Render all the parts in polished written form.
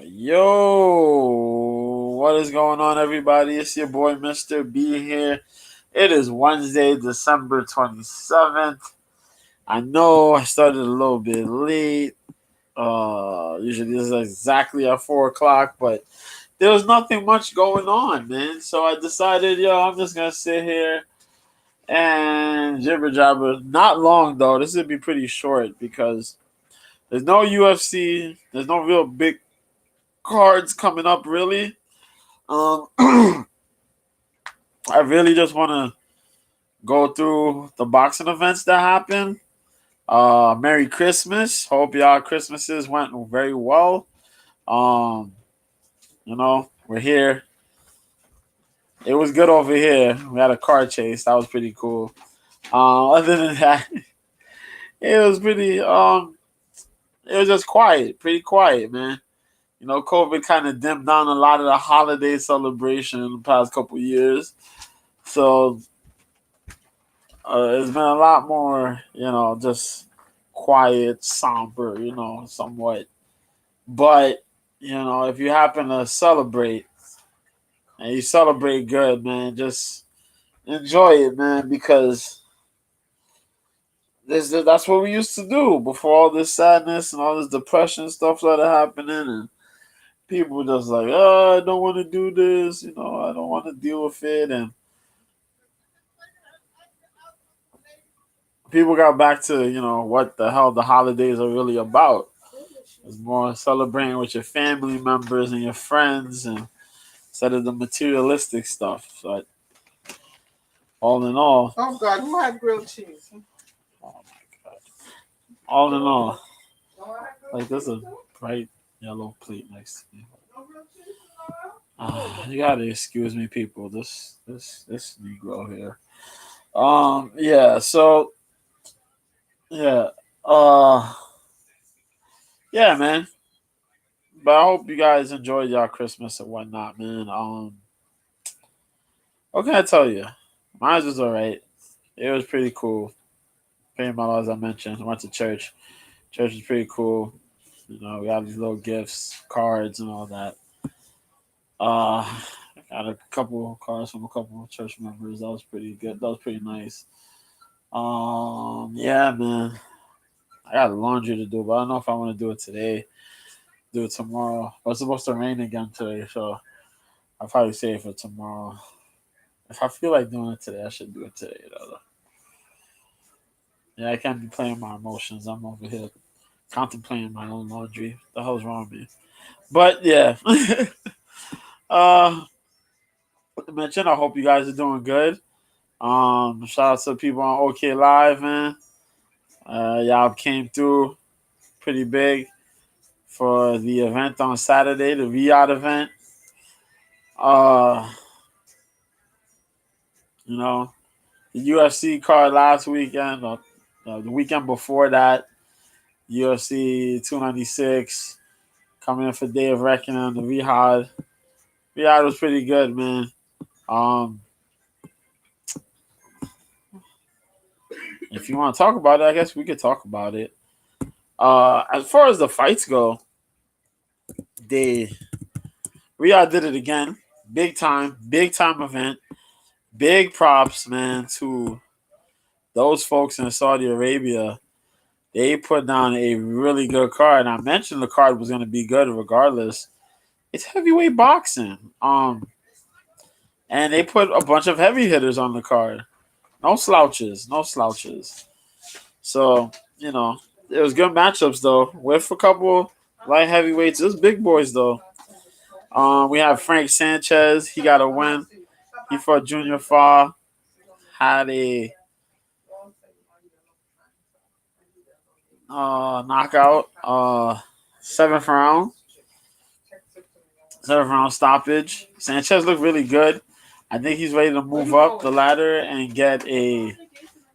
Yo, what is going on, everybody? It's your boy, Mr. B here. It is Wednesday, December 27th. I know I started a little bit late. Usually this is exactly at 4 o'clock, but there was nothing much going on, man. So I decided, I'm just going to sit here and jibber jabber. Not long, though. This would be pretty short because there's no UFC. There's no real big cards coming up, really. I really just want to go through the boxing events that happened. Merry Christmas. Hope y'all Christmases went very well. We're here. It was good over here. We had a car chase. That was pretty cool. Other than that, it was pretty. It was just quiet. Pretty quiet, man. COVID kind of dimmed down a lot of the holiday celebration in the past couple years. So it's been a lot more, just quiet, somber, somewhat. But, if you happen to celebrate and you celebrate good, man, just enjoy it, man, because that's what we used to do before all this sadness and all this depression stuff started happening. And people just like, I don't want to do this, I don't want to deal with it. And people got back to, what the hell the holidays are really about. It's more celebrating with your family members and your friends and instead of the materialistic stuff. So all in all. Oh God, who had grilled cheese? Oh my God. All in all. Like there's a bright yellow plate next to me. You gotta excuse me, people. This Negro here. Yeah, so yeah. Uh yeah, man. But I hope you guys enjoyed y'all Christmas and whatnot, man. What can I tell you? Mine was alright. It was pretty cool. Paying my laws, I mentioned. I went to church. Church was pretty cool. We got these little gifts, cards, and all that. I got a couple of cards from a couple of church members. That was pretty good. That was pretty nice. Yeah, man. I got laundry to do, but I don't know if I want to do it today. Do it tomorrow. But it's supposed to rain again today, so I'll probably save it for tomorrow. If I feel like doing it today, I should do it today, though. Yeah, I can't be playing my emotions. I'm over here contemplating my own laundry. What the hell's wrong with me? But yeah. To mention, I hope you guys are doing good. Shout out to the people on OK Live, man. Y'all came through pretty big for the event on Saturday, the Riyadh event. Uh, the UFC card last weekend, the weekend before that, UFC 296 coming in for Day of Reckoning, the Riyadh. Riyadh was pretty good, man. If you want to talk about it, I guess we could talk about it. As far as the fights go, Riyadh did it again. Big time event. Big props, man, to those folks in Saudi Arabia. They put down a really good card. And I mentioned the card was going to be good regardless. It's heavyweight boxing. And they put a bunch of heavy hitters on the card. No slouches. So, it was good matchups, though, with a couple light heavyweights. It was big boys, though. We have Frank Sanchez. He got a win. He fought Junior Fa. Had a knockout. Seventh round stoppage. Sanchez looked really good. I think he's ready to move up the ladder and get a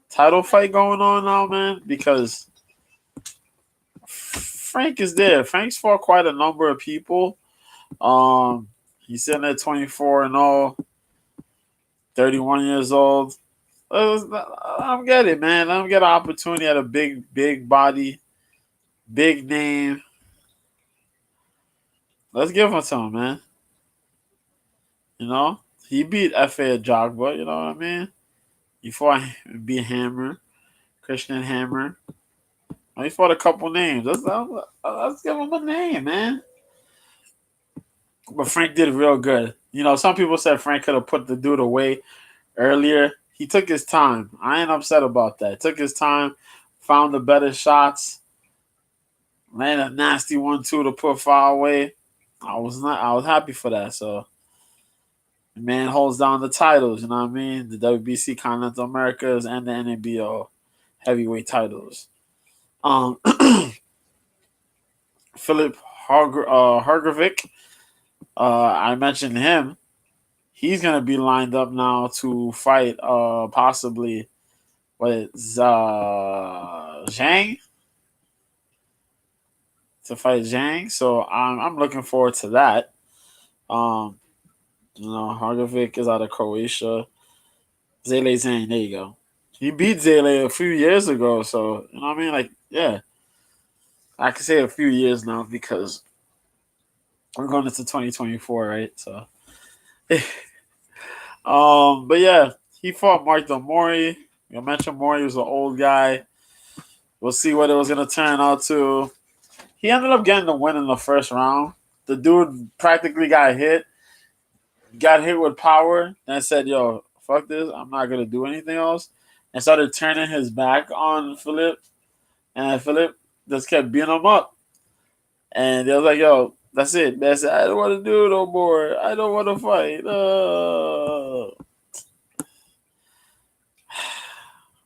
title fight going on now, man, because Frank is there. Frank's fought quite a number of people. He's sitting at 24-0, 31 years old. I'm getting it, man. I'm getting an opportunity at a big body, big name. Let's give him to him, man. You know, he beat Fa Jogba. You know what I mean? He fought beat Hammer, Christian Hammer. He fought a couple names. Let's give him a name, man. But Frank did real good. You know, some people said Frank could have put the dude away earlier. He took his time. I ain't upset about that. Took his time, found the better shots, landed a nasty 1-2 to put far away. I was happy for that. So the man holds down the titles, you know what I mean? The WBC Continental Americas and the NABO heavyweight titles. Um Philip Hargovic, I mentioned him. He's gonna be lined up now to fight possibly what is Zhang to fight Zhang. So I'm looking forward to that. Um, you know, Hargovic is out of Croatia. Zele Zhang, there you go. He beat Zele a few years ago, so you know what I mean. Like, yeah, I can say a few years now because we're going into 2024, right? So, but yeah, he fought Mark Mori. You mentioned Mori was an old guy. We'll see what it was gonna turn out to. He ended up getting the win in the first round. The dude practically got hit with power, and said, "Yo, fuck this! I'm not gonna do anything else," and started turning his back on Philip, and Philip just kept beating him up. And they was like, "Yo, that's it. That's it. I don't want to do no more. I don't want to fight."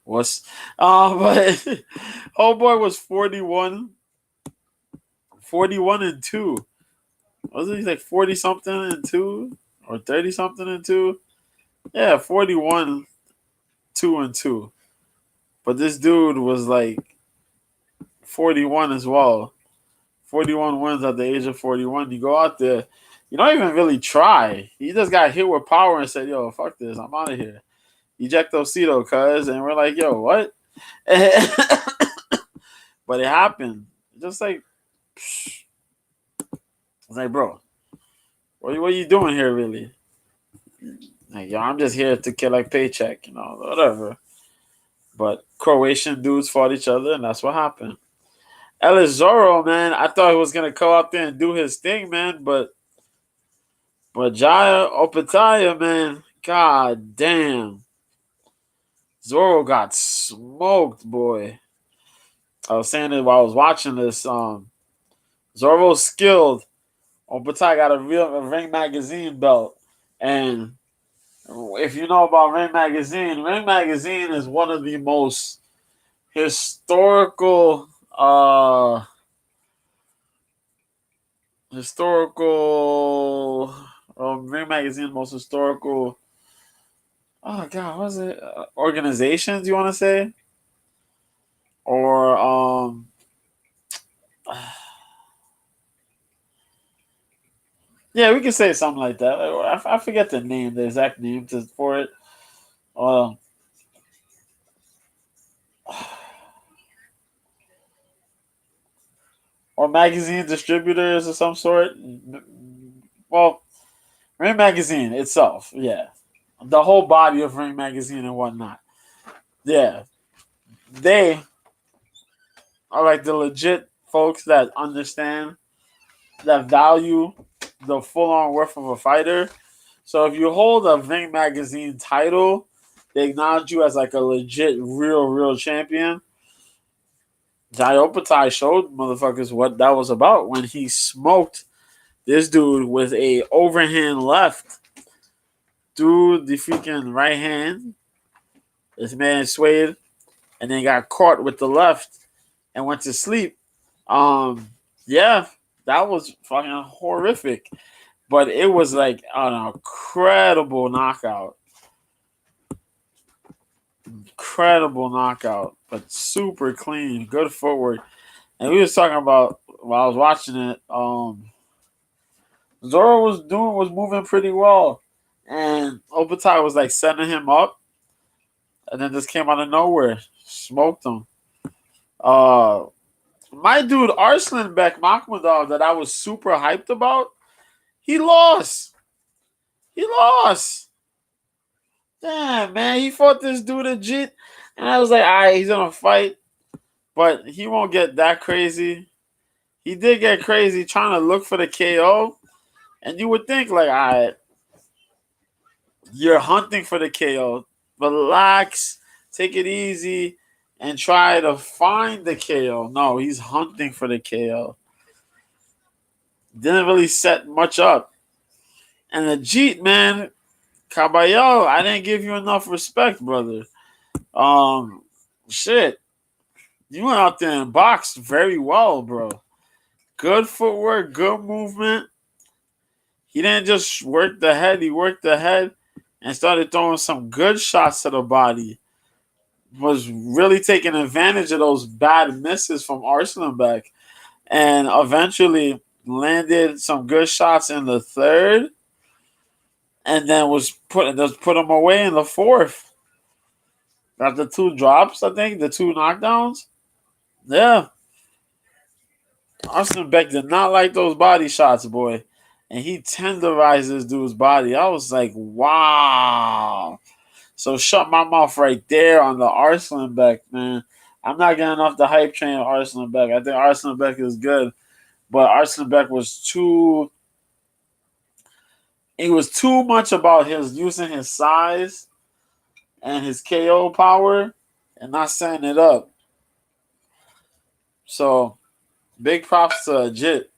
What's but old boy was 41 and 2. Wasn't he like 40 something and 2 or 30 something and 2? Yeah, 41 2 and 2. But this dude was like 41 as well. 41 wins at the age of 41. You go out there, you don't even really try. He just got hit with power and said, "Yo, fuck this. I'm out of here. Ejectocito, cuz." And we're like, "Yo, what?" But it happened. Just like, psh. I was like, "Bro, what are you doing here, really?" Like, "Yo, I'm just here to collect paycheck, whatever." But Croatian dudes fought each other, and that's what happened. Elizoro, man, I thought he was gonna go out there and do his thing, man, but Jaya Opataya, man, god damn, Zoro got smoked, boy. I was saying it while I was watching this. Zoro's skilled. Opataya got a Ring Magazine belt, and if you know about Ring Magazine is one of the most historical historical Ring Magazine most historical oh god, what is it, organizations, you want to say, or yeah, we can say something like that. I forget the exact name for it. um or magazine distributors of some sort. Well, Ring Magazine itself, yeah, the whole body of Ring Magazine and whatnot, yeah, they are like the legit folks that understand, that value the full on worth of a fighter. So if you hold a Ring Magazine title, they acknowledge you as like a legit, real champion. Jai Opatai showed motherfuckers what that was about when he smoked this dude with a overhand left through the freaking right hand. This man swayed and then got caught with the left and went to sleep. Um, yeah, that was fucking horrific. But it was like an incredible knockout. Incredible knockout. But super clean. Good footwork. And we was talking about while I was watching it, Zoro was moving pretty well. And Obatai was like setting him up. And then just came out of nowhere. Smoked him. My dude Arslan Bekmakmadov that I was super hyped about. He lost. He lost. Damn, man. He fought this dude legit. And I was like, all right, he's going to fight. But he won't get that crazy. He did get crazy trying to look for the KO. And you would think, like, all right, you're hunting for the KO. Relax. Take it easy. And try to find the KO. No, he's hunting for the KO. Didn't really set much up. And the Jeet, man, Caballero, I didn't give you enough respect, brother. Um, shit. You went out there and boxed very well, bro. Good footwork, good movement. He didn't just work the head, he worked the head and started throwing some good shots to the body. Was really taking advantage of those bad misses from Arslanbek. And eventually landed some good shots in the third. And then put him away in the fourth. Got the two drops, I think, the two knockdowns. Yeah. Austin Beck did not like those body shots, boy. And he tenderized this dude's body. I was like, wow. So shut my mouth right there on the Arslan Beck, man. I'm not getting off the hype train of Arslan Beck. I think Arslan Beck is good. But Arslan Beck was too... It was too much about his using his size and his KO power and not setting it up. So, big props to Jit.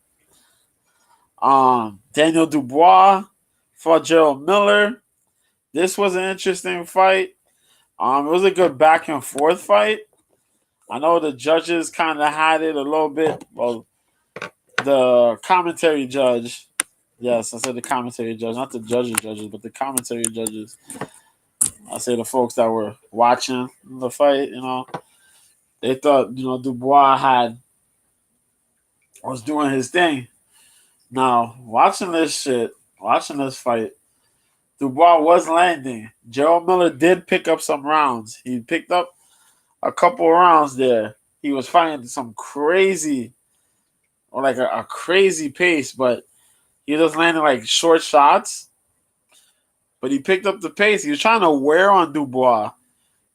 Daniel Dubois fought Gerald Miller. This was an interesting fight. It was a good back and forth fight. I know the judges kind of had it a little bit. Well, the commentary judge. Yes, I said the commentary judge, not the judges, but the commentary judges. I say the folks that were watching the fight, they thought, Dubois was doing his thing. Now, watching this fight, Dubois was landing. Gerald Miller did pick up some rounds. He picked up a couple of rounds there. He was fighting some crazy, or like a crazy pace, but he was landing like short shots. But he picked up the pace. He was trying to wear on Dubois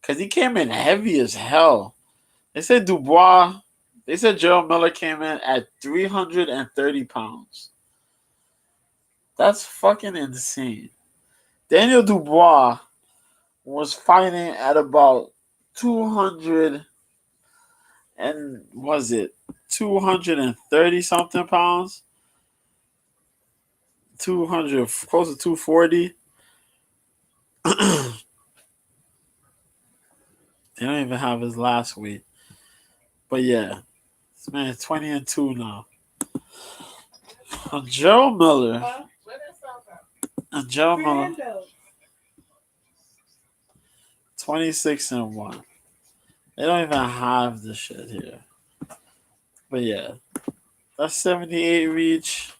because he came in heavy as hell. They said Gerald Miller came in at 330 pounds. That's fucking insane. Daniel Dubois was fighting at about 200 and was it 230 something pounds? 200, close to 240. They don't even have his last weight. But yeah, this man is 20-2 now. Gerald Miller. And Gerald Miller. 26-1. They don't even have the shit here. But yeah. That's 78 reach.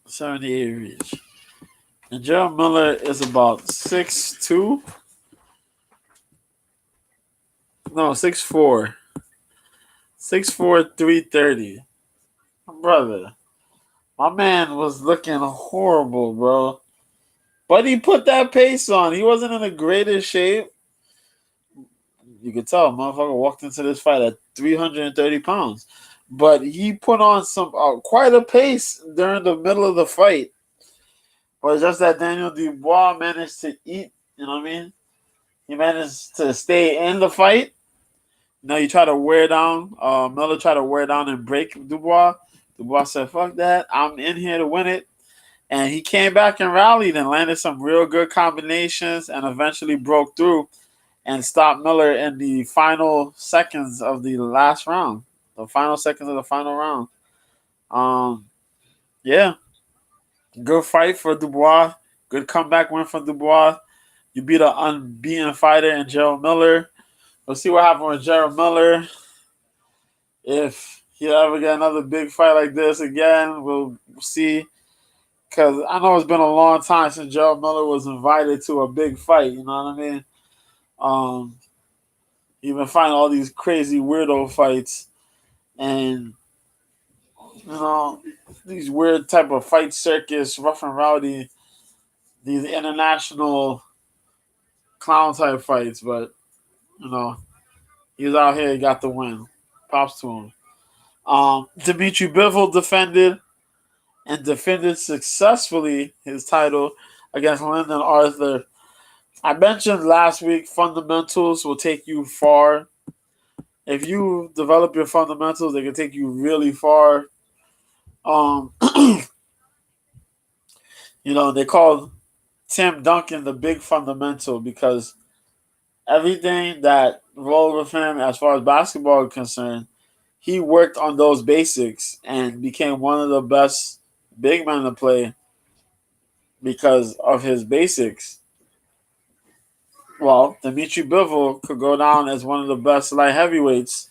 78 reach. And Gerald Miller is about 6'2". No, 6'4". 6'4", 330. Brother. My man was looking horrible, bro. But he put that pace on. He wasn't in the greatest shape. You could tell, motherfucker walked into this fight at 330 pounds. But he put on some quite a pace during the middle of the fight. But just that Daniel Dubois managed to eat, you know what I mean? He managed to stay in the fight. Now you try to wear down. Miller tried to wear down and break Dubois. Dubois said, fuck that. I'm in here to win it. And he came back and rallied and landed some real good combinations and eventually broke through and stopped Miller in the final seconds of the last round. The final seconds of the final round. Yeah. Good fight for Dubois. Good comeback win for Dubois. You beat an unbeaten fighter in Gerald Miller. We'll see what happens with Gerald Miller. If he'll ever get another big fight like this again, we'll see. Because I know it's been a long time since Gerald Miller was invited to a big fight. You know what I mean? He's been fighting all these crazy weirdo fights, and you know these weird type of fight circus, rough and rowdy, these international clown type fights. But you know he's out here, he got the win. Props to him. Dimitri Bivol defended successfully his title against Lyndon Arthur. I mentioned last week fundamentals will take you far. If you develop your fundamentals, they can take you really far. Um, they call Tim Duncan the big fundamental because everything that rolled with him as far as basketball is concerned, he worked on those basics and became one of the best big men to play because of his basics. Well, Dimitri Bivol could go down as one of the best light heavyweights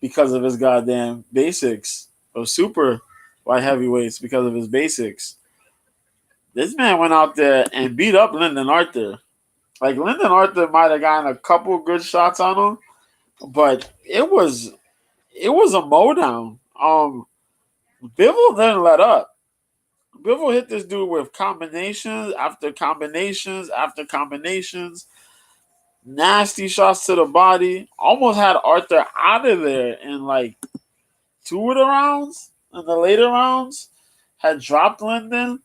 because of his goddamn basics, or super light heavyweights because of his basics. This man went out there and beat up Lyndon Arthur. Like Lyndon Arthur might have gotten a couple good shots on him, but it was a mowdown. Bivol didn't let up. Bivol hit this dude with combinations after combinations after combinations, nasty shots to the body. Almost had Arthur out of there in like two of the rounds. In the later rounds, had dropped Lyndon.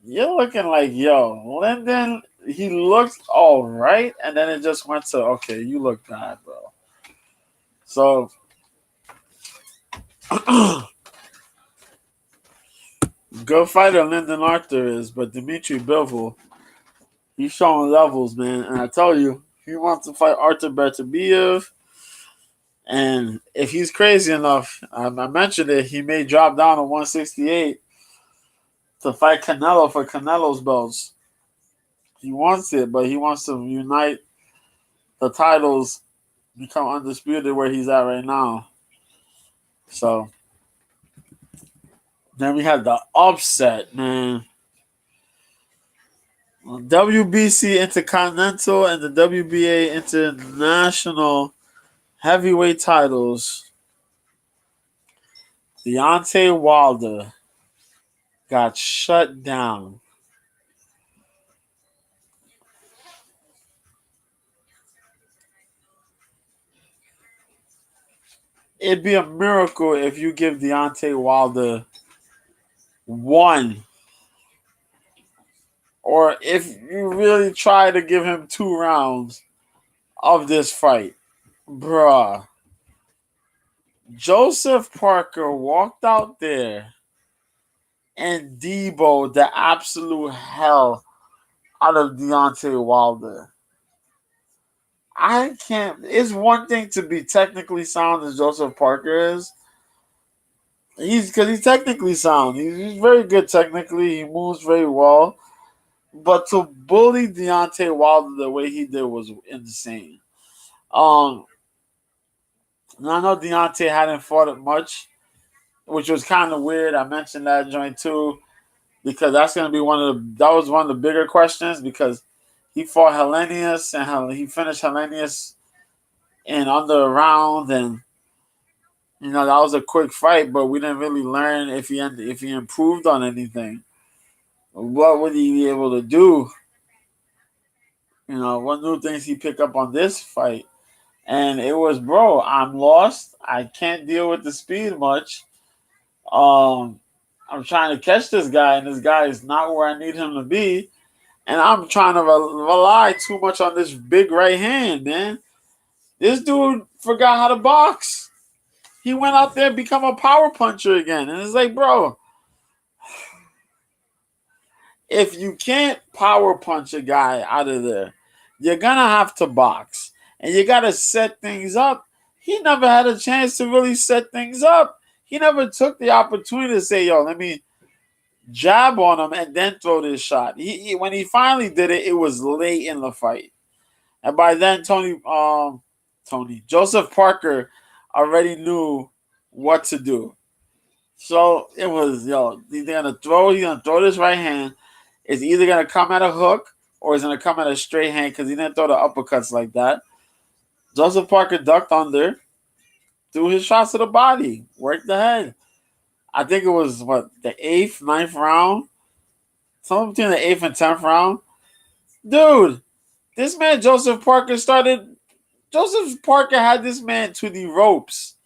You're looking like, yo, Lyndon, he looked all right, and then it just went to, okay, you look bad, bro. So, good fighter Lyndon Arthur is, but Dimitri Bivol, he's showing levels, man. And I tell you, if he wants to fight Arthur Beterbiev, and if he's crazy enough, I mentioned it, he may drop down to 168 to fight Canelo for Canelo's belts. He wants it, but he wants to unite the titles, become undisputed where he's at right now. So then we had the upset, man. WBC Intercontinental and the WBA International Heavyweight titles. Deontay Wilder got shut down. It'd be a miracle if you give Deontay Wilder one, or if you really try to give him 2 rounds of this fight. Bruh. Joseph Parker walked out there and Debo the absolute hell out of Deontay Wilder. I can't. It's one thing to be technically sound as Joseph Parker is. He's technically sound. He's very good technically. He moves very well. But to bully Deontay Wilder the way he did was insane. And I know Deontay hadn't fought it much, which was kind of weird. I mentioned that joint too, because that's going to be that was one of the bigger questions, because he fought Hellenius and he finished Hellenius in under a round, and that was a quick fight, but we didn't really learn if he improved on anything. What would he be able to do? What new things he pick up on this fight? And it was, bro, I'm lost. I can't deal with the speed much. I'm trying to catch this guy, and this guy is not where I need him to be. And I'm trying to rely too much on this big right hand, man. This dude forgot how to box. He went out there and become a power puncher again. And it's like, bro, if you can't power punch a guy out of there, you're going to have to box. And you got to set things up. He never had a chance to really set things up. He never took the opportunity to say, yo, let me jab on him and then throw this shot. When he finally did it, it was late in the fight. And by then, Joseph Parker already knew what to do. So it was, he's gonna throw this right hand. It's either gonna come at a hook or it's gonna come at a straight hand, because he didn't throw the uppercuts like that. Joseph Parker ducked under, threw his shots to the body, worked the head. I think it was what the eighth, ninth round, something between the eighth and 10th round. Dude, this man Joseph Parker started. Joseph Parker had this man to the ropes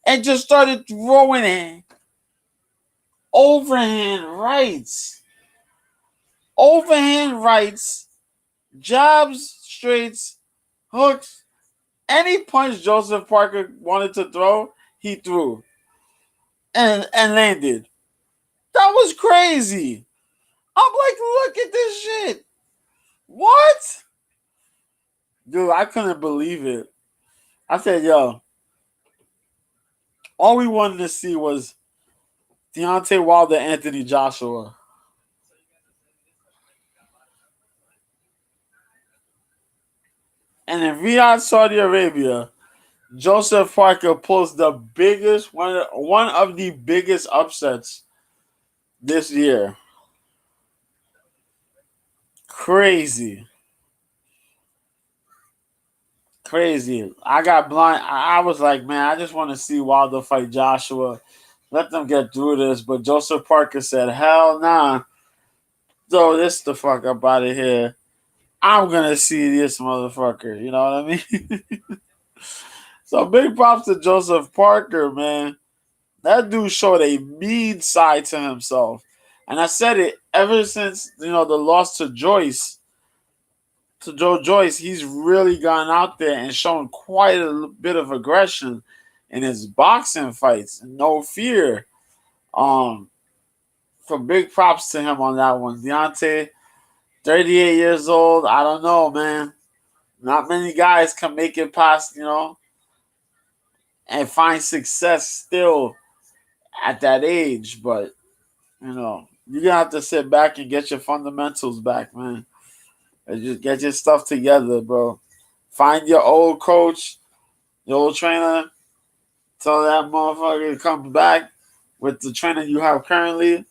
and just started throwing it. Overhand rights, jabs, straights, hooks. Any punch Joseph Parker wanted to throw, he threw and landed. That was crazy. I'm like, look at this shit. What? Dude, I couldn't believe it. I said, yo, all we wanted to see was Deontay Wilder, Anthony Joshua. And in Riyadh, Saudi Arabia, Joseph Parker pulls the biggest one of the biggest upsets this year. Crazy. Crazy. I got blind. I was like, man, I just want to see Wilder fight Joshua. Let them get through this. But Joseph Parker said, hell nah. Throw this the fuck up out of here. I'm going to see this motherfucker. You know what I mean? So big props to Joseph Parker, man. That dude showed a mean side to himself. And I said it ever since, the loss to Joe Joyce, he's really gone out there and shown quite a bit of aggression in his boxing fights. No fear. So big props to him on that one. Deontay, 38 years old. I don't know, man. Not many guys can make it past, and find success still at that age. But, you're going to have to sit back and get your fundamentals back, man. And just get your stuff together, bro. Find your old coach, your old trainer. Tell that motherfucker to come back with the trainer you have currently.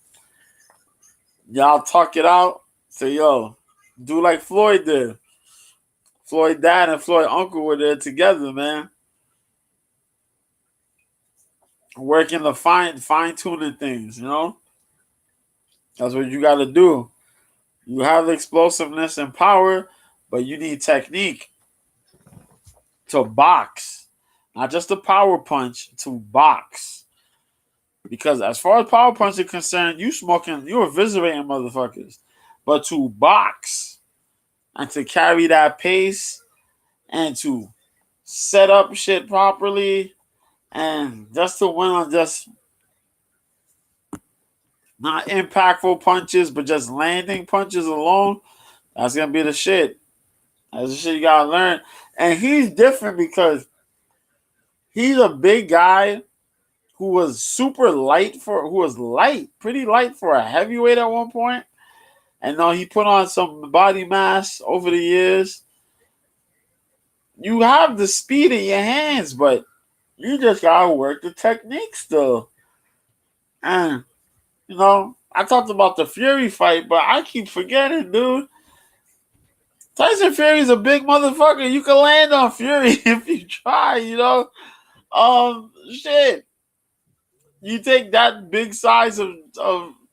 Y'all talk it out. Say, yo, do like Floyd did. Floyd dad and Floyd uncle were there together, man. Working the fine tuning things, That's what you got to do. You have explosiveness and power, but you need technique to box. Not just a power punch, to box. Because as far as power punch is concerned, you eviscerating motherfuckers. But to box and to carry that pace and to set up shit properly and just to win on just not impactful punches, but just landing punches alone, that's going to be the shit. That's the shit you got to learn. And he's different because he's a big guy who was pretty light for a heavyweight at one point. And now he put on some body mass over the years. You have the speed in your hands, but you just gotta work the technique still. And I talked about the Fury fight, but I keep forgetting, dude. Tyson Fury's a big motherfucker. You can land on Fury if you try, shit. You take that big size of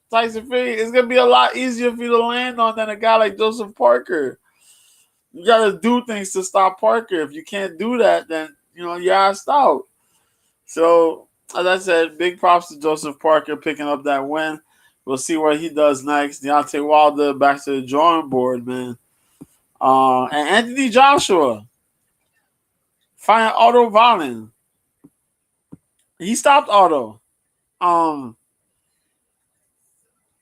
Tyson Fury, it's gonna be a lot easier for you to land on than a guy like Joseph Parker. You gotta do things to stop Parker. If you can't do that, then you're asked out. So, as I said, big props to Joseph Parker picking up that win. We'll see what he does next. Deontay Wilder back to the drawing board, man. And Anthony Joshua fighting Otto Wallin. He stopped Otto.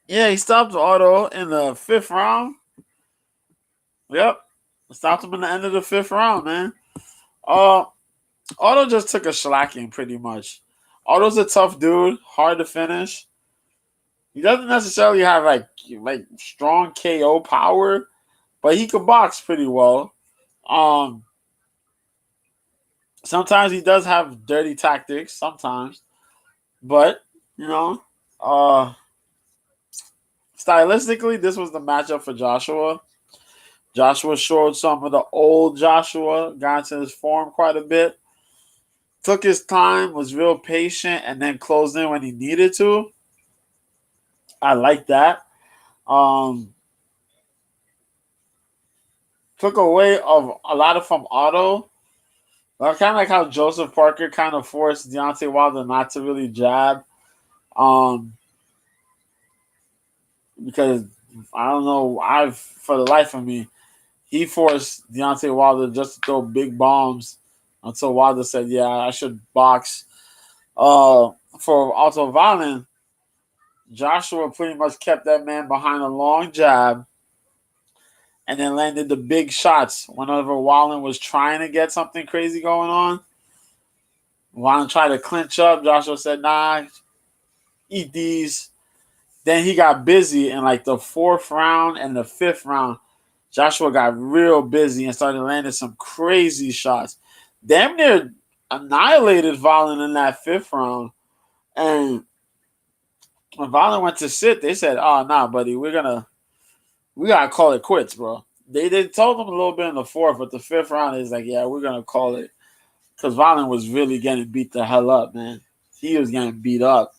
Yeah, he stopped Otto in the 5th round. Yep. Stopped him in the end of the 5th round, man. Otto just took a shellacking pretty much. Otto's a tough dude, hard to finish. He doesn't necessarily have like strong KO power, but he can box pretty well. Sometimes he does have dirty tactics, sometimes. But, stylistically, this was the matchup for Joshua. Joshua showed some of the old Joshua, got into his form quite a bit. Took his time, was real patient, and then closed in when he needed to. I like that. Um, Took away of a lot of from Otto. Kind of like how Joseph Parker kind of forced Deontay Wilder not to really jab. Um, because I don't know, I've for the life of me, he forced Deontay Wilder just to throw big bombs until Wilder said, "Yeah, I should box." For Otto Wallin, Joshua pretty much kept that man behind a long jab and then landed the big shots whenever Wallin was trying to get something crazy going on. Wallin tried to clinch up. Joshua said, "Nah, eat these." Then he got busy in like the fourth round and the fifth round. Joshua got real busy and started landing some crazy shots. Damn near annihilated Wallin in that fifth round. And when Wallin went to sit, they said, "Oh, nah, buddy, we gotta call it quits, bro." They told him a little bit in the fourth, but the fifth round is like, "Yeah, we're gonna call it," because Wallin was really getting beat the hell up, man. He was getting beat up,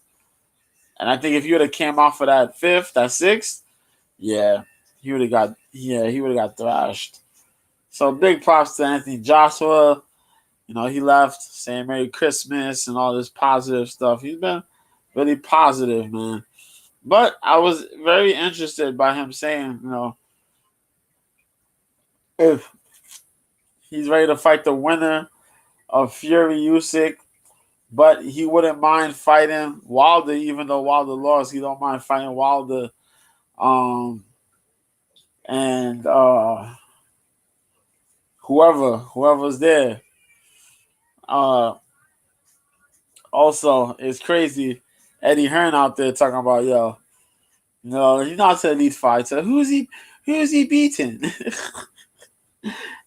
and I think if you would have came off of that fifth, that sixth, yeah, he would have got thrashed. So big props to Anthony Joshua. You know, he left saying Merry Christmas and all this positive stuff. He's been really positive, man. But I was very interested by him saying, if he's ready to fight the winner of Fury Usyk, but he wouldn't mind fighting Wilder, even though Wilder lost. He don't mind fighting Wilder, um, and whoever's there. Uh, Also, it's crazy. Eddie Hearn out there talking about he's not an elite fighter. Who's he? Who's he beating?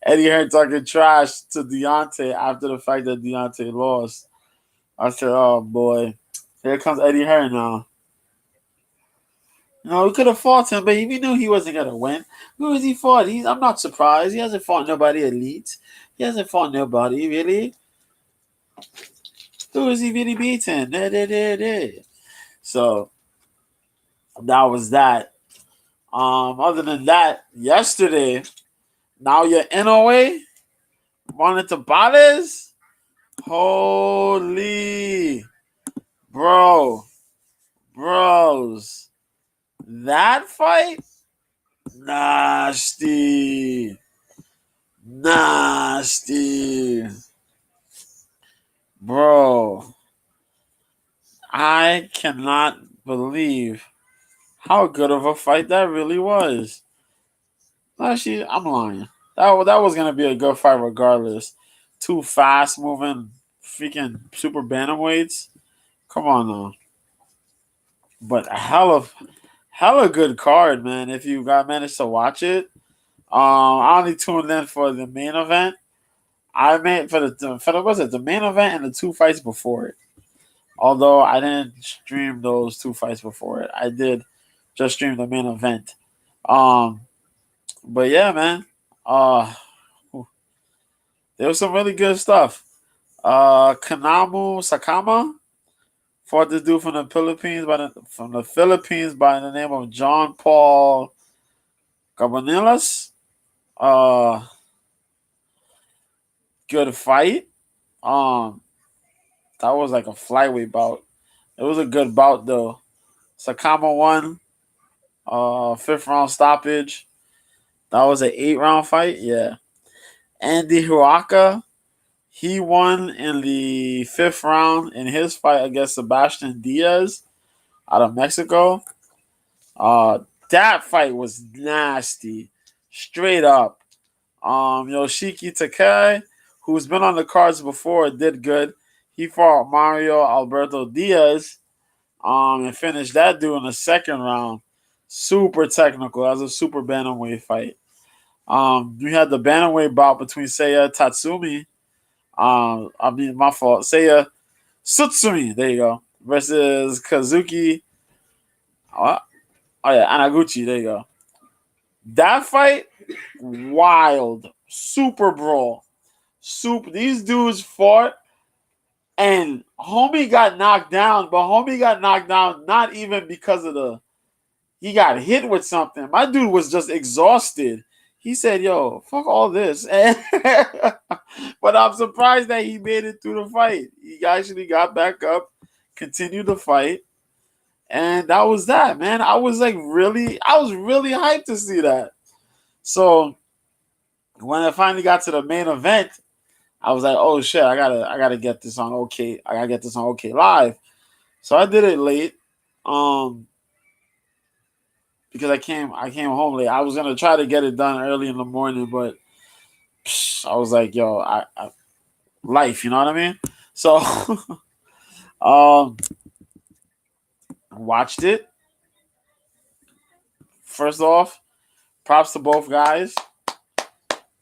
Eddie Hearn talking trash to Deontay after the fact that Deontay lost. I said, "Oh boy, here comes Eddie Hearn now." We could have fought him, but we knew he wasn't gonna win. Who has he fought? I'm not surprised. He hasn't fought nobody elite. He hasn't fought nobody really. Who is he really beating? So that was that. Other than that, yesterday, now you're Inoue wanted to Tapales. Holy bro, bros, that fight nasty, nasty, bro. I cannot believe how good of a fight that really was. Actually, I'm lying. That was gonna be a good fight regardless. Two fast moving freaking super bantamweights. Come on now. But a hella good card, man. If you got managed to watch it. I only tuned in for the main event. I made for the was it the main event and the two fights before it. Although I didn't stream those two fights before it. I did just stream the main event. Um but yeah, man. Uh there was some really good stuff. Kanamu Sakama fought this dude from the Philippines by the name of John Paul Cabanillas. Uh, Good fight. Um, that was like a flyweight bout. It was a good bout though. Sakama won. Fifth round stoppage. That was an 8 round fight. Yeah. Andy Huaca, he won in the fifth round in his fight against Sebastian Diaz out of Mexico. Uh, that fight was nasty, straight up. Yoshiki Takai, who's been on the cards before, did good. He fought Mario Alberto Diaz, and finished that dude in the second round. Super technical. That was a super bantamweight fight. We had the bantamweight bout between Seiya Tatsumi. My fault. Seiya Sutsumi. There you go. Versus Kazuki. Oh yeah, Anaguchi. There you go. That fight Wild. Super brawl. These dudes fought and homie got knocked down, but homie got knocked down not even because of he got hit with something. My dude was just exhausted. He said, yo, fuck all this. But I'm surprised that he made it through the fight. He actually got back up, continued the fight, and that was that, man. I was really hyped to see that. So when I finally got to the main event, I was like, oh shit, I gotta get this on OK. I gotta get this on OK Live. So I did it late. Because I came home late. I was gonna try to get it done early in the morning, but I was like, yo, life, you know what I mean? So um watched it. First off, props to both guys.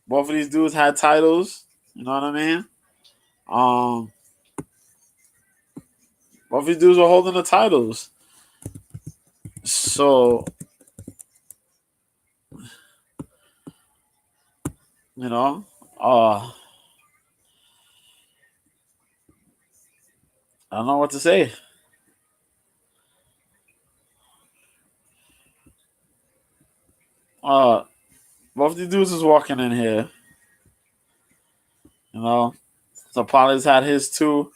Both of these dudes had titles, you know what I mean? Um both of these dudes were holding the titles. So, you know, I don't know what to say. Uh Both of these dudes was walking in here, you know. Tapales had his two.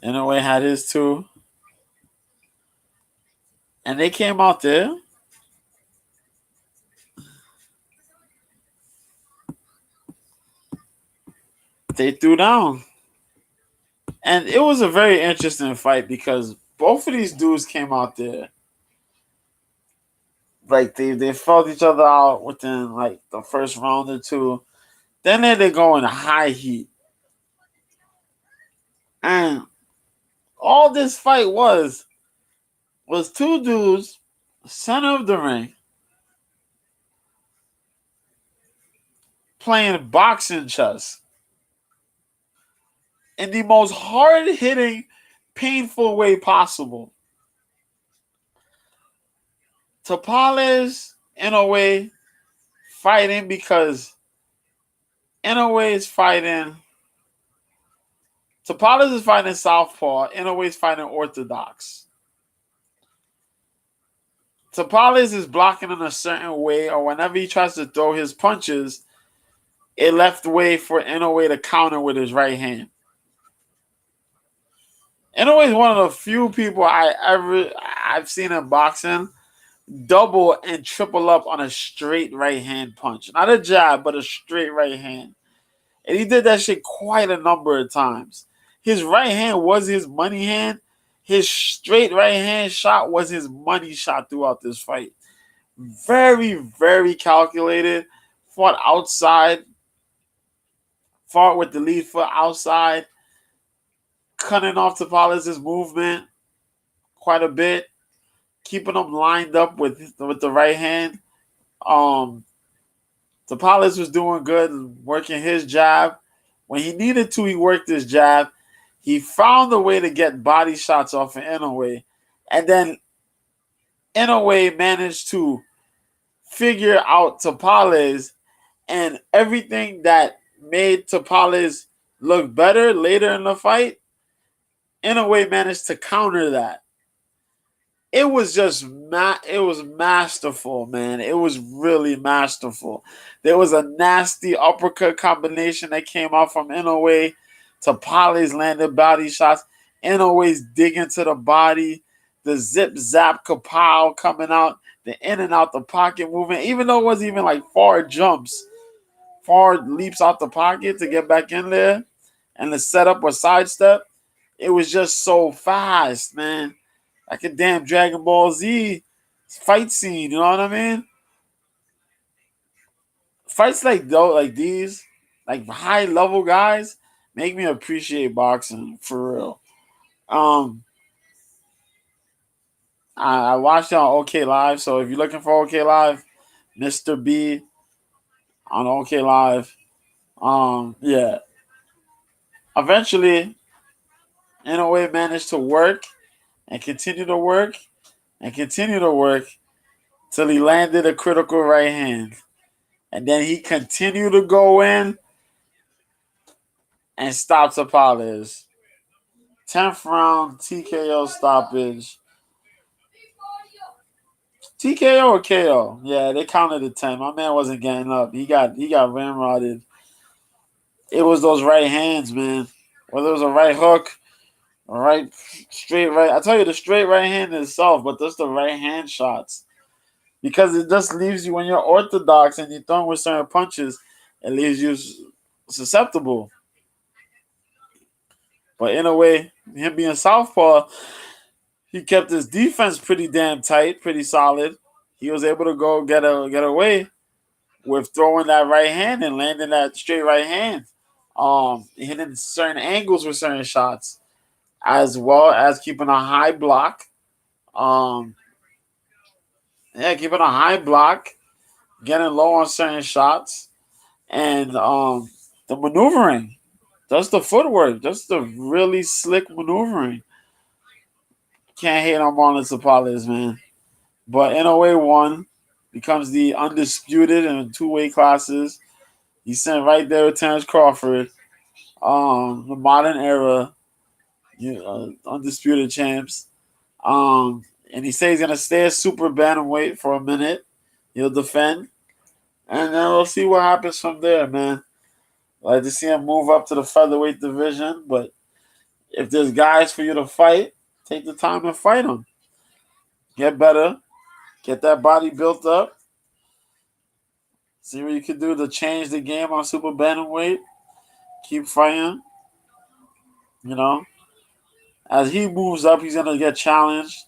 Inoue had his two. And they came out there. They threw down. And it was a very interesting fight because both of these dudes came out there. Like they felt each other out within like the first round or two. Then they go in high heat. And all this fight was two dudes, center of the ring, playing boxing chess in the most hard hitting, painful way possible. Tapales, in a way, fighting because Inoue is fighting. Tapales is fighting Southpaw. Inoue is fighting Orthodox. Tapales is blocking in a certain way, or whenever he tries to throw his punches, it left way for Inoue to counter with his right hand. Inoue is one of the few people I've seen in boxing double and triple up on a straight right hand punch. Not a jab, but a straight right hand. And he did that shit quite a number of times. His right hand was his money hand. His straight right hand shot was his money shot throughout this fight. Very, very calculated. Fought outside. Fought with the lead foot outside. Cutting off Tapales' movement quite a bit. Keeping him lined up with the right hand. Tapales was doing good, working his jab. When he needed to, he worked his jab. He found a way to get body shots off of Inoue. And then Inoue managed to figure out Tapales, and everything that made Tapales look better later in the fight, Inoue managed to counter that. It was just it was masterful, man. It was really masterful. There was a nasty uppercut combination that came out from Inoue. Tapales landed body shots. Inoue's digging to the body. The zip zap kapow coming out. The in and out the pocket movement. Even though it wasn't even like far jumps, far leaps out the pocket to get back in there. And the setup was sidestep. It was just so fast, man. Like a damn Dragon Ball Z fight scene, you know what I mean? Fights like these, like high level guys, make me appreciate boxing for real. Um, I watched it on OK Live, so if you're looking for OK Live, Mr. B on OK Live. Yeah. Eventually, Inoue managed to work and continue to work and continue to work till he landed a critical right hand. And then he continued to go in and stop Tapales. 10th round TKO stoppage. TKO or KO? Yeah, they counted it 10. My man wasn't getting up. He got ramrodded. It was those right hands, man. Whether it was a right hook, a right straight right. I tell you, the straight right hand itself, but just the right hand shots. Because it just leaves you when you're orthodox and you're throwing with certain punches, it leaves you susceptible. But in a way, him being southpaw, he kept his defense pretty damn tight, pretty solid. He was able to go get away with throwing that right hand and landing that straight right hand. Hitting certain angles with certain shots, as well as keeping a high block. Um, keeping a high block, getting low on certain shots, and the maneuvering, just the footwork, just the really slick maneuvering. Can't hate on Marlon Tapales, man. But Inoue won, becomes the undisputed in two weight classes. He's sitting right there with Terrence Crawford. The modern era, undisputed champs. And he says he's gonna stay at super bantamweight for a minute. He'll defend, and then we'll see what happens from there, man. I'd like to see him move up to the featherweight division, but if there's guys for you to fight, take the time and fight them. Get better, get that body built up. See what you can do to change the game on super bantamweight. Keep fighting. You know, as he moves up, he's gonna get challenged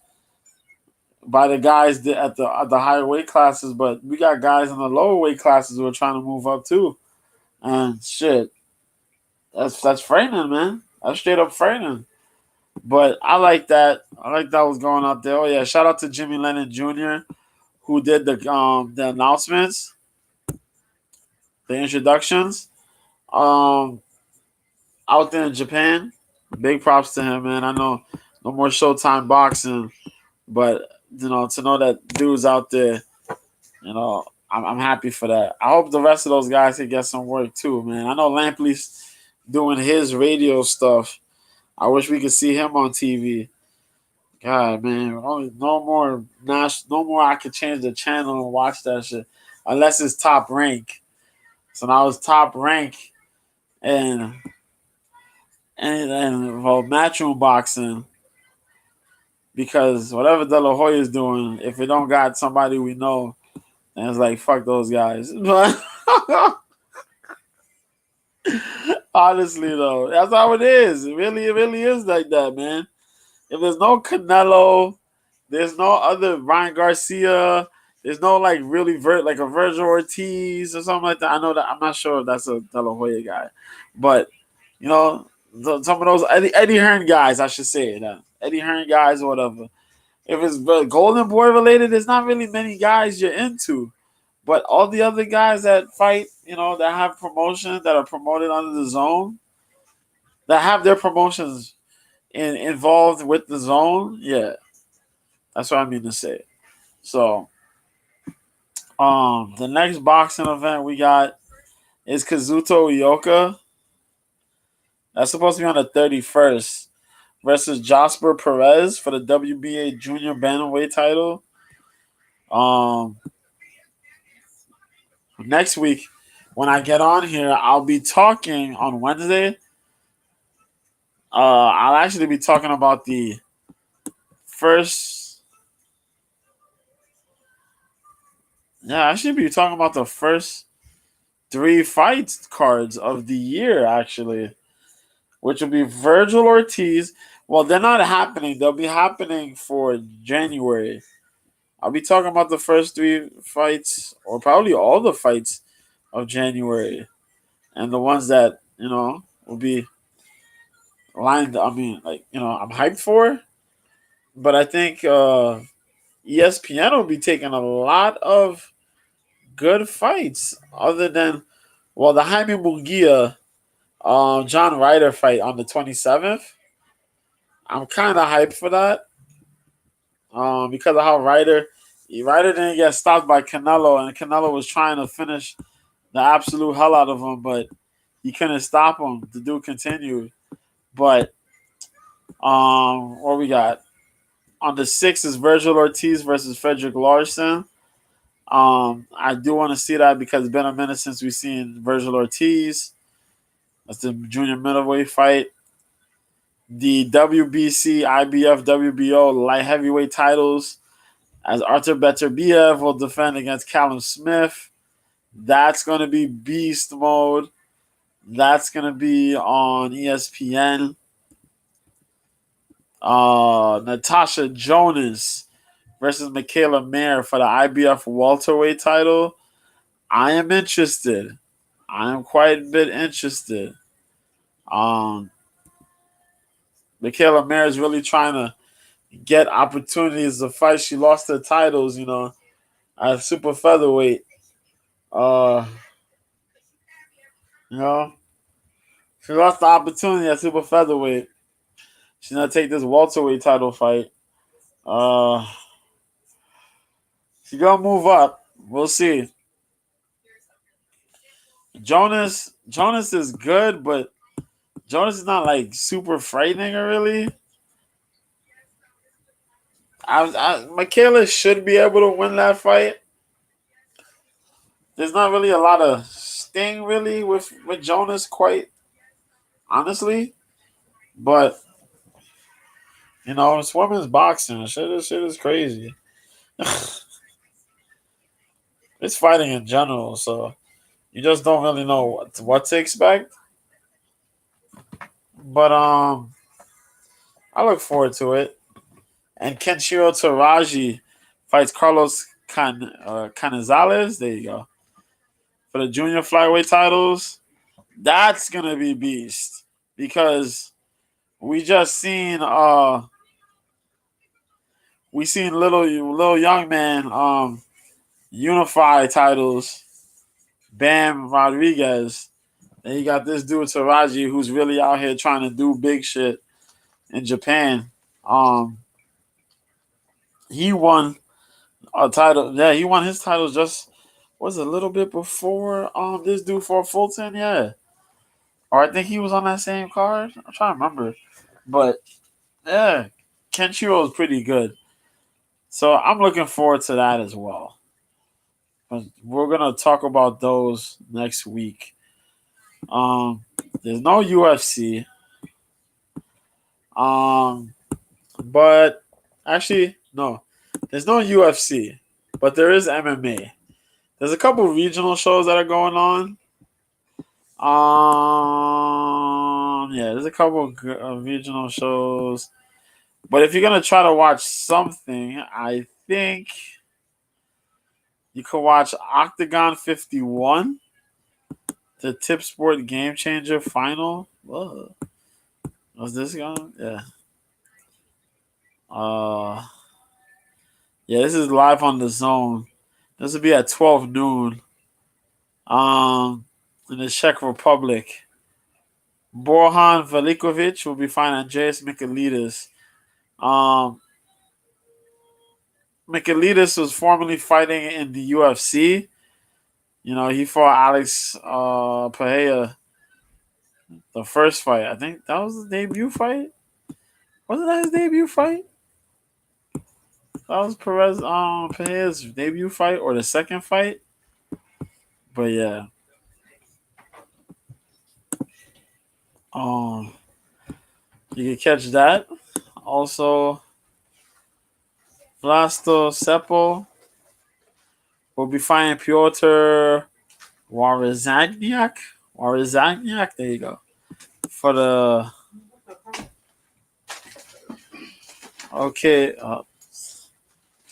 by the guys at the higher weight classes. But we got guys in the lower weight classes who are trying to move up too. And shit, that's frightening, man. That's straight up frightening. But I like that. I like that was going out there. Oh yeah, shout out to Jimmy Lennon Jr. who did the announcements, the introductions. Um, Out there in Japan. Big props to him, man. I know no more Showtime boxing, but to know that dude's out there, I'm happy for that. I hope the rest of those guys can get some work too, man. I know Lampley's doing his radio stuff. I wish we could see him on TV. God, man, no more no more. I could change the channel and watch that shit, unless it's Top Rank. So now it's Top Rank and well, matchroom boxing, because whatever De La Hoya is doing, if it don't got somebody we know, then it's like fuck those guys. But honestly, though, that's how it is. It really is like that, man. If there's no Canelo, there's no other Ryan Garcia. There's no like really like a Virgil Ortiz or something like that. I know that I'm not sure if that's a De La Hoya guy, but you know, some of those Eddie Hearn guys, I should say that Eddie Hearn guys or whatever. If it's Golden Boy related, there's not really many guys you're into. But all the other guys that fight, that have promotions that are promoted under the zone, that have their promotions involved with the zone, yeah, that's what I mean to say. So, the next boxing event we got is Kazuto Ioka. That's supposed to be on the 31st versus Jasper Perez for the WBA Junior Bantamweight title. Next week, when I get on here, I'll be talking on Wednesday. I'll actually be talking about the first. Yeah, I should be talking about the first 3 fights cards of the year, actually, which will be Virgil Ortiz. Well, they're not happening. They'll be happening for January. I'll be talking about the first 3 fights, or probably all the fights of January, and the ones that will be lined. I mean, I'm hyped for. But I think ESPN will be taking a lot of good fights, other than the Jaime Munguia, John Ryder fight on the 27th. I'm kind of hyped for that, because of how Ryder didn't get stopped by Canelo, and Canelo was trying to finish the absolute hell out of him, but he couldn't stop him. The dude continued. But what we got on the 6th is Virgil Ortiz versus Frederick Larson. I do want to see that because it's been a minute since we've seen Virgil Ortiz. That's the junior middleweight fight. The WBC, IBF, WBO light heavyweight titles as Artur Beterbiev will defend against Callum Smith. That's going to be beast mode. That's going to be on ESPN. Natasha Jonas versus Michaela Mayer for the IBF welterweight title. I am interested. I am quite a bit interested. Michaela Mayer is really trying to get opportunities to fight. She lost her titles, at super featherweight. Uh, you know, she lost the opportunity at super featherweight. She's gonna take this welterweight title fight. Uh, she gonna move up. We'll see. Jonas is good, but Jonas is not like super frightening, really. Michaela should be able to win that fight. There's not really a lot of sting, really, with Jonas, quite honestly. But it's women's boxing. Shit is crazy. It's fighting in general, so you just don't really know what to expect. But I look forward to it. And Kenshiro Taraji fights Carlos Canizales. There you go. For the junior flyweight titles. That's gonna be beast. Because we just seen little young man unify titles. Bam Rodriguez. And you got this dude Taraji who's really out here trying to do big shit in Japan. He won a title. Yeah, he won his title just was a little bit before this dude for Fulton. Yeah, or I think he was on that same card. I'm trying to remember, but yeah, Kenshiro is pretty good. So I'm looking forward to that as well. We're gonna talk about those next week. There's no UFC. But actually, no, there's no UFC, but there is MMA. There's a couple regional shows that are going on. Yeah, there's a couple regional shows. But if you're gonna try to watch something, I think you could watch Octagon 51, the Tip Sport Game Changer Final. Whoa. Was this going? Yeah. Yeah, this is live on the Zone. This will be at 12 noon. In the Czech Republic. Borjan Velikovic will be fighting Andreas Michailidis. Michailidis was formerly fighting in the UFC. He fought Alex Pereira the first fight. I think that was his debut fight. Wasn't that his debut fight? That was Pereira's debut fight or the second fight. But yeah. You can catch that. Also, Vlasto Seppo will be fighting Piotr Warizagniak. There you go. For the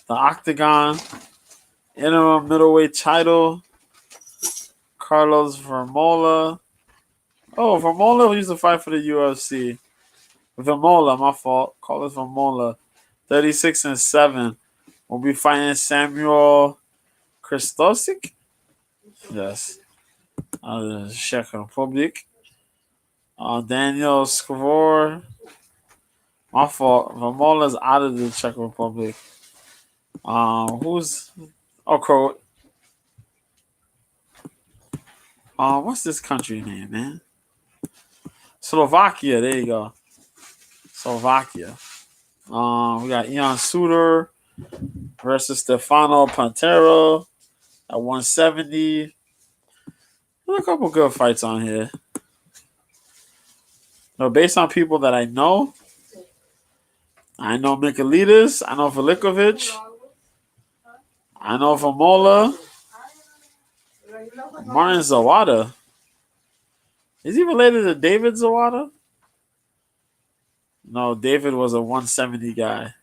the Octagon interim middleweight title. Carlos Vermola. Oh, Vermola used to fight for the UFC. Vermola, my fault. Carlos Vermola, 36-7. Will be fighting Samuel Kristosik. Yes. Czech Republic. Daniel Skvor. My fault. Vermola's out of the Czech Republic. Who's... Oh, What's this country name, man? Slovakia. There you go. Slovakia. We got Ion Suter versus Stefano Pantero at 170. There's a couple good fights on here. No, based on people that I know Michaelides, I know Velikovic, I know Vamola, Martin Zawada. Is he related to David Zawada? No, David was a 170 guy.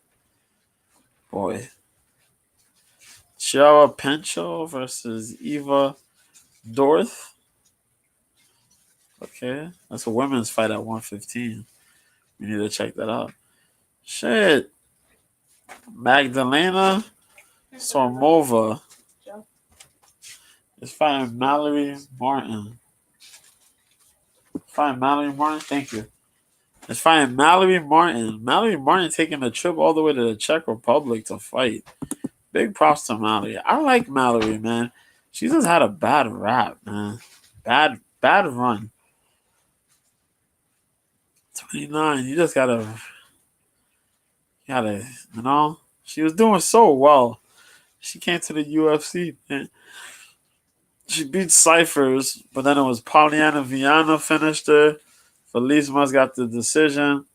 Boy. Chiara Pencho versus Eva Dorth. Okay, that's a women's fight at 115. We need to check that out. Shit. Magdalena Sormova is fighting Mallory Martin. Thank you. It's fighting Mallory Martin. Mallory Martin taking a trip all the way to the Czech Republic to fight. Big props to Mallory. I like Mallory, man. She just had a bad rap, man. Bad run. 29. You just gotta, she was doing so well. She came to the UFC, man. She beat Cyphers, but then it was Polyana Viana finished her. Felice must got the decision.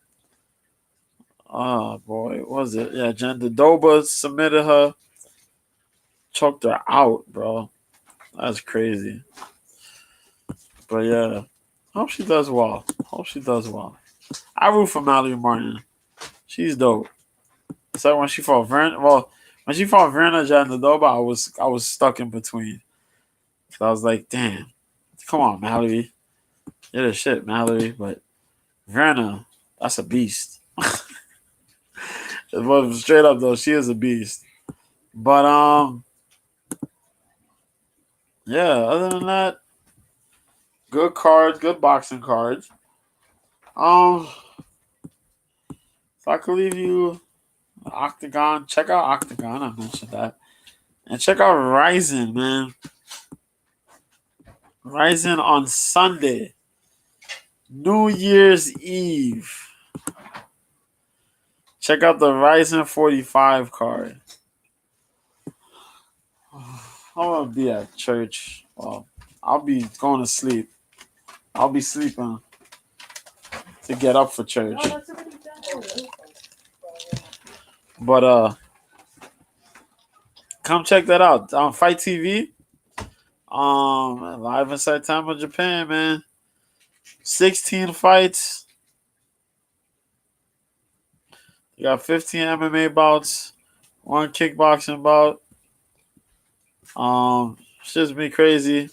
Oh boy, what was it? Yeah, Jen Doba submitted her, choked her out, bro. That's crazy. But yeah, hope she does well. I root for Mallory Martin. She's dope. So when she fought Verna, Jen Doba, I was stuck in between. So I was like, damn, come on, Mallory. You're the shit, Mallory. But Verna, that's a beast. Straight up though, she is a beast. But yeah. Other than that, good cards, good boxing cards. If I could leave you Octagon, check out Octagon. I mentioned that, and check out Ryzen, man. Ryzen on Sunday, New Year's Eve. Check out the Ryzen 45 card. I'm gonna be at church. Well, I'll be going to sleep. I'll be sleeping to get up for church. But come check that out on Fight TV. Live inside Saitama, Japan, man. 16 fights. You got 15 MMA bouts, 1 kickboxing bout. Shit's been crazy.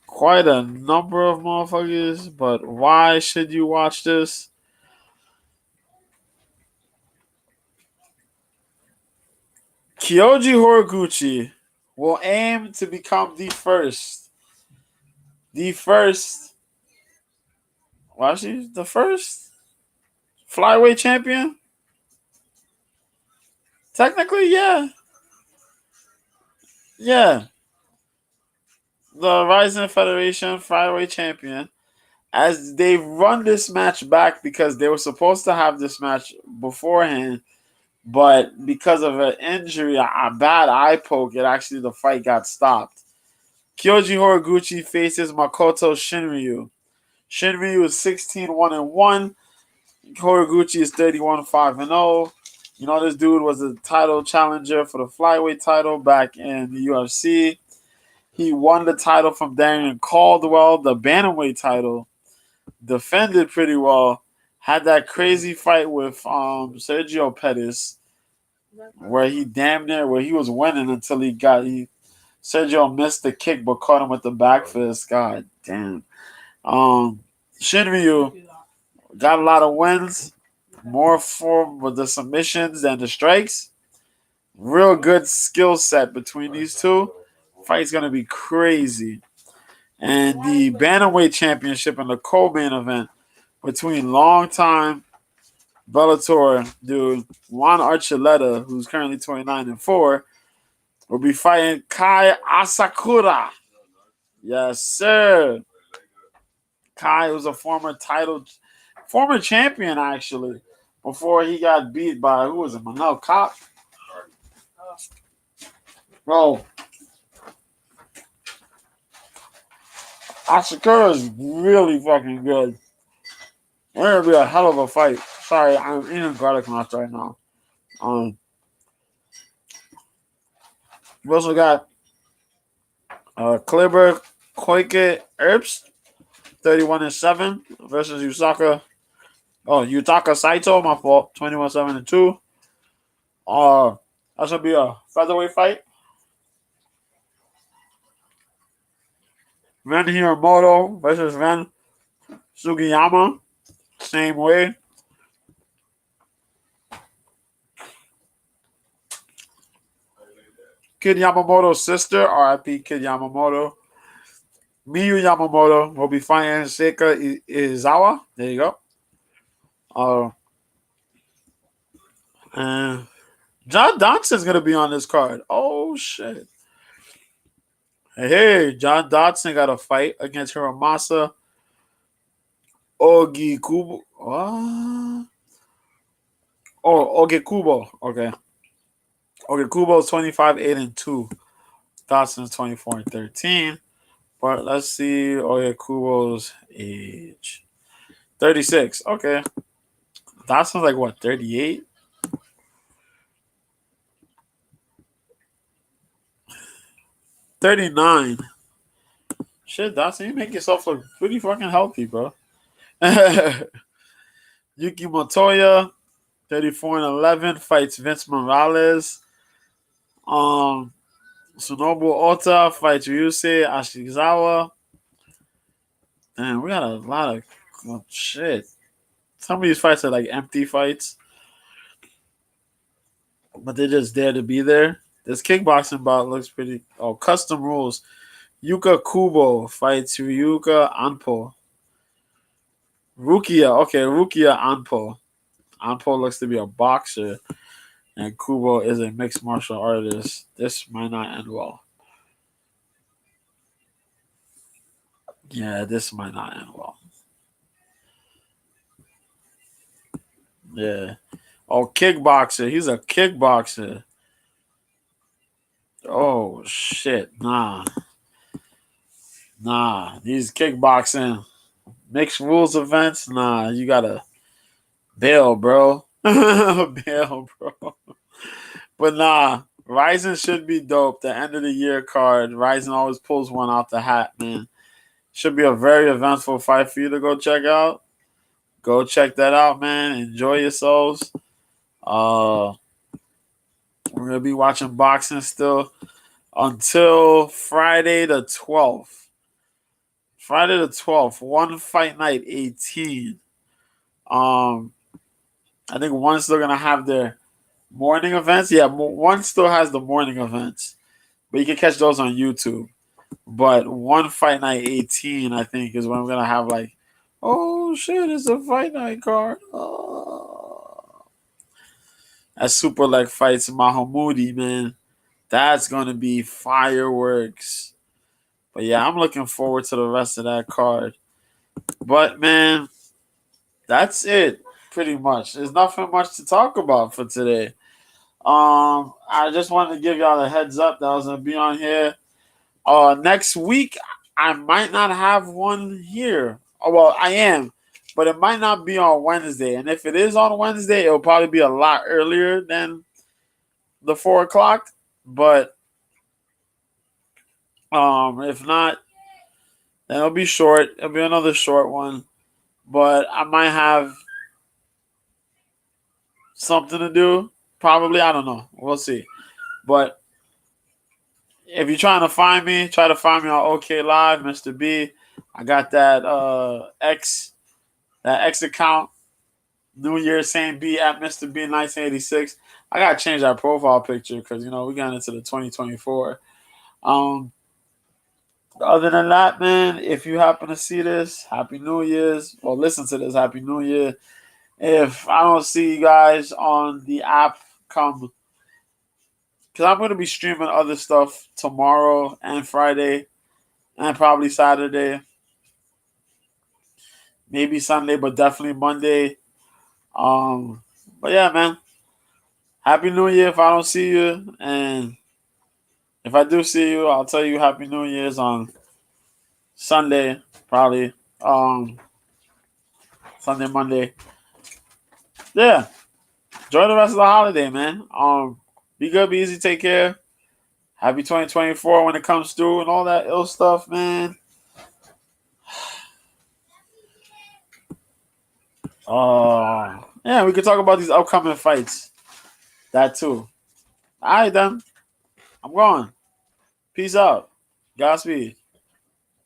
Quite a number of motherfuckers, but why should you watch this? Kyoji Horiguchi will aim to become the first. Why she the first flyweight champion? Technically, yeah. Yeah. The Rising Federation flyweight champion. As they run this match back because they were supposed to have this match beforehand, but because of an injury, a bad eye poke, the fight got stopped. Kyoji Horiguchi faces Makoto Shinryu. Shinryu is 16-1-1. Horiguchi is 31-5-0. You know, this dude was a title challenger for the flyweight title back in the UFC. He won the title from Darren Caldwell, the bantamweight title. Defended pretty well. Had that crazy fight with Sergio Pettis, where he was winning until Sergio missed the kick but caught him with the back fist. God damn. Shinryu got a lot of wins, more with the submissions than the strikes. Real good skill set between these two. Fight's gonna be crazy. And the Bantamweight Championship in the co-main event between longtime Bellator dude Juan Archuleta, who's currently 29-4, will be fighting Kai Asakura. Yes, sir. Kai was a former champion actually, before he got beat by who was it? Manel Cop. Bro, Asakura is really fucking good. It's gonna be a hell of a fight. Sorry, I'm eating garlic knots right now. Um, we also got Kleber Koike Herbst, 31-7 versus Yutaka Saito. My fault, 21-7-2. That should be a featherweight fight. Ren Hiramoto versus Ren Sugiyama. Same way. Kid Yamamoto's sister, RIP Kid Yamamoto. Miyu Yamamoto will be fighting Seika Izawa. There you go. And John Dodson's going to be on this card. Oh, shit. Hey, John Dodson got a fight against Hiramasa Ogikubo. What? Oh, Ogikubo. Okay. Ogikubo's 25-8-2. Dodson's 24-13. But let's see Oyekubo's age. 36. Okay. Dodson's like what, 38? 39. Shit, Dodson, you make yourself look pretty fucking healthy, bro. Yuki Motoya, 34-11, fights Vince Morales. Tsunobu Ota fights Ryusei Ashizawa. Damn, we got a lot of shit. Some of these fights are like empty fights, but they're just there to be there. This kickboxing bout looks pretty. Oh, custom rules. Yuka Kubo fights Ryuka Anpo. Rukia Anpo. Anpo looks to be a boxer, and Kubo is a mixed martial artist. This might not end well. Yeah, this might not end well. Yeah. Oh, kickboxer. He's a kickboxer. Oh, shit. Nah. These kickboxing mixed rules events, nah, you gotta bail, bro. Bail, bro. But nah, Ryzen should be dope. The end of the year card. Ryzen always pulls one out the hat, man. Should be a very eventful fight for you to go check out. Go check that out, man. Enjoy yourselves. We're gonna be watching boxing still until Friday the 12th. Friday the 12th, one fight night 18. I think one's still gonna have their morning events. Yeah, one still has the morning events, but you can catch those on YouTube. But one fight night 18, I think, is when we're gonna have like, oh shit, it's a fight night card. Oh. That super leg fights Mahamoudi, man. That's gonna be fireworks. But yeah, I'm looking forward to the rest of that card. But man, that's it. Pretty much. There's nothing much to talk about for today. I just wanted to give y'all a heads up that I was gonna be on here. Next week I might not have one here. Oh well, I am, but it might not be on Wednesday. And if it is on Wednesday, it'll probably be a lot earlier than the 4 o'clock. But if not, then it'll be short. It'll be another short one. But I might have something to do. Probably, I don't know. We'll see. But if you're trying to find me, try to find me on OK Live, Mr. B. I got that X account. New Year, same B at Mr. B 1986. I gotta change that profile picture because we got into the 2024. Other than that, man, if you happen to see this, Happy New Year's. Or listen to this, Happy New Year. If I don't see you guys on the app come because I'm gonna be streaming other stuff tomorrow and Friday and probably Saturday, maybe Sunday, but definitely Monday. Um, but yeah, man. Happy New Year if I don't see you, and if I do see you, I'll tell you Happy New Year's on Sunday, probably. Sunday, Monday. Yeah. Enjoy the rest of the holiday, man. Be good, be easy, take care. Happy 2024 when it comes through and all that ill stuff, man. Yeah, we could talk about these upcoming fights. That too. All right, then. I'm going. Peace out. Godspeed.